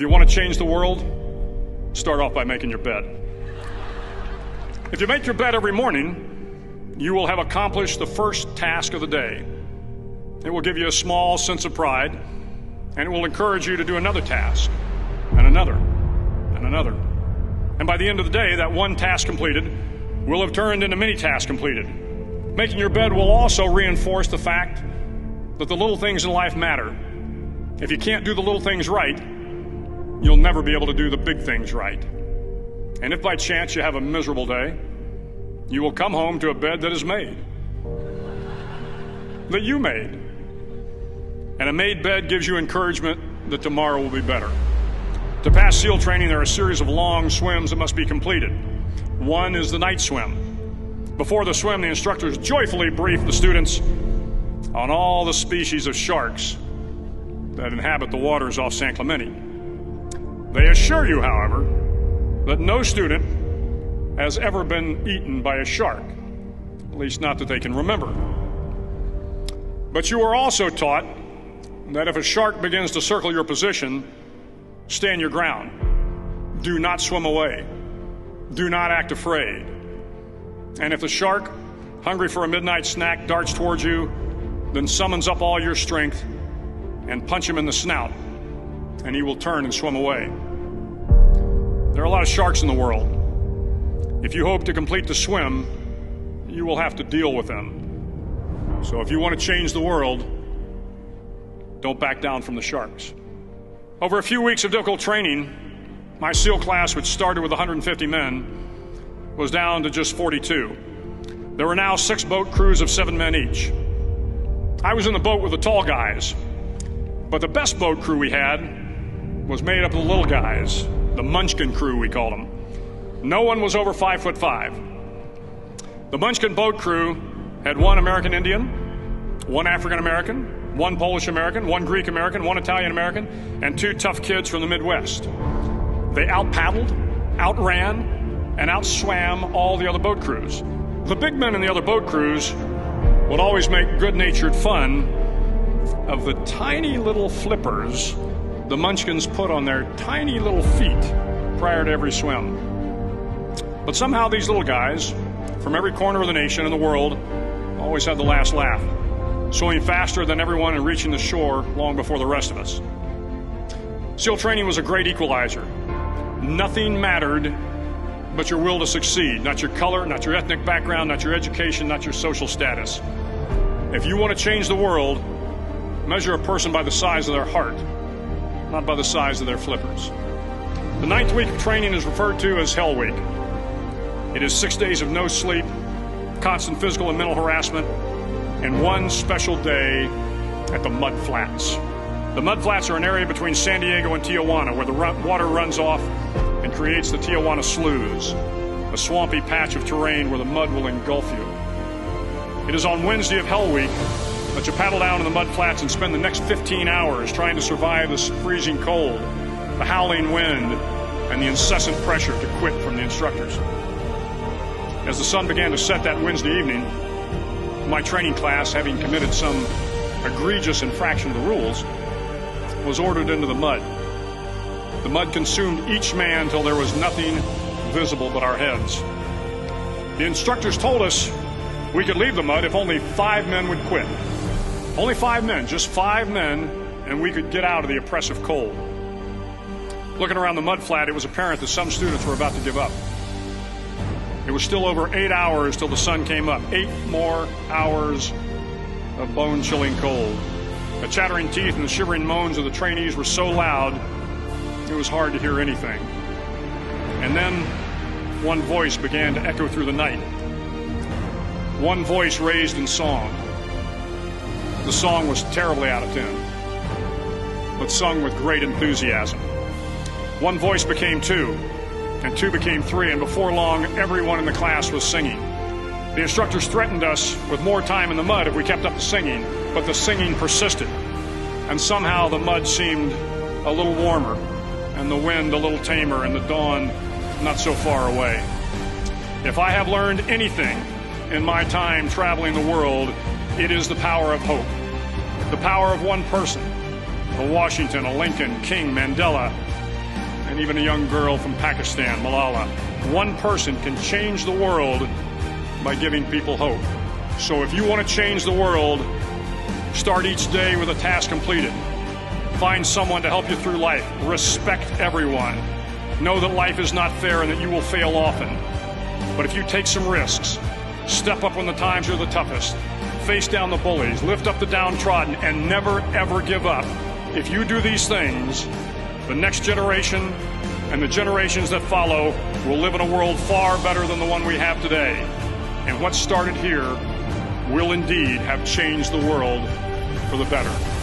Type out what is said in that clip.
If you want to change the world, start off by making your bed. If you make your bed every morning, you will have accomplished the first task of the day. It will give you a small sense of pride, and it will encourage you to do another task, and another, and another. And by the end of the day, that one task completed will have turned into many tasks completed. Making your bed will also reinforce the fact that the little things in life matter. If you can't do the little things right, you'll never be able to do the big things right. And if by chance you have a miserable day, you will come home to a bed that is made, that you made. And a made bed gives you encouragement that tomorrow will be better. To pass SEAL training, there are a series of long swims that must be completed. One is the night swim. Before the swim, the instructors joyfully brief the students on all the species of sharks that inhabit the waters off San Clemente. They assure you, however, that no student has ever been eaten by a shark, at least not that they can remember. But you are also taught that if a shark begins to circle your position, stand your ground. Do not swim away. Do not act afraid. And if the shark, hungry for a midnight snack, darts towards you, then summons up all your strength and punch him in the snout, and he will turn and swim away. There are a lot of sharks in the world. If you hope to complete the swim, you will have to deal with them. So if you want to change the world, don't back down from the sharks. Over a few weeks of difficult training, my SEAL class, which started with 150 men, was down to just 42. There were now 6 boat crews of 7 men each. I was in the boat with the tall guys, but the best boat crew we had was made up of the little guys, the Munchkin crew, we called them. No one was over 5'5". The Munchkin boat crew had 1 American Indian, 1 African American, 1 Polish American, 1 Greek American, 1 Italian American, and 2 tough kids from the Midwest. They out-paddled, outran, and outswam all the other boat crews. The big men in the other boat crews would always make good-natured fun of the tiny little flippers the Munchkins put on their tiny little feet prior to every swim. But somehow these little guys from every corner of the nation and the world always had the last laugh, swimming faster than everyone and reaching the shore long before the rest of us. SEAL training was a great equalizer. Nothing mattered but your will to succeed, not your color, not your ethnic background, not your education, not your social status. If you want to change the world, measure a person by the size of their heart, not by the size of their flippers. The 9th week of training is referred to as Hell Week. It is 6 days of no sleep, constant physical and mental harassment, and 1 special day at the Mud Flats. The Mud Flats are an area between San Diego and Tijuana where the water runs off and creates the Tijuana Sloughs, a swampy patch of terrain where the mud will engulf you. It is on Wednesday of Hell Week that you paddle down in the mud flats and spend the next 15 hours trying to survive the freezing cold, the howling wind, and the incessant pressure to quit from the instructors. As the sun began to set that Wednesday evening, my training class, having committed some egregious infraction of the rules, was ordered into the mud. The mud consumed each man till there was nothing visible but our heads. The instructors told us we could leave the mud if only 5 men would quit. Only 5 men, just 5 men, and we could get out of the oppressive cold. Looking around the mud flat, it was apparent that some students were about to give up. It was still over 8 hours till the sun came up. 8 more hours of bone-chilling cold. The chattering teeth and the shivering moans of the trainees were so loud, it was hard to hear anything. And then one voice began to echo through the night. One voice raised in song. The song was terribly out of tune, but sung with great enthusiasm. One voice became 2, and 2 became 3, and before long, everyone in the class was singing. The instructors threatened us with more time in the mud if we kept up the singing, but the singing persisted, and somehow the mud seemed a little warmer, and the wind a little tamer, and the dawn not so far away. If I have learned anything in my time traveling the world, it is the power of hope. The power of one person, a Washington, a Lincoln, King, Mandela, and even a young girl from Pakistan, Malala. One person can change the world by giving people hope. So if you want to change the world, start each day with a task completed. Find someone to help you through life. Respect everyone. Know that life is not fair and that you will fail often. But if you take some risks, step up when the times are the toughest, face down the bullies, lift up the downtrodden, and never, ever give up. If you do these things, the next generation and the generations that follow will live in a world far better than the one we have today. And what started here will indeed have changed the world for the better.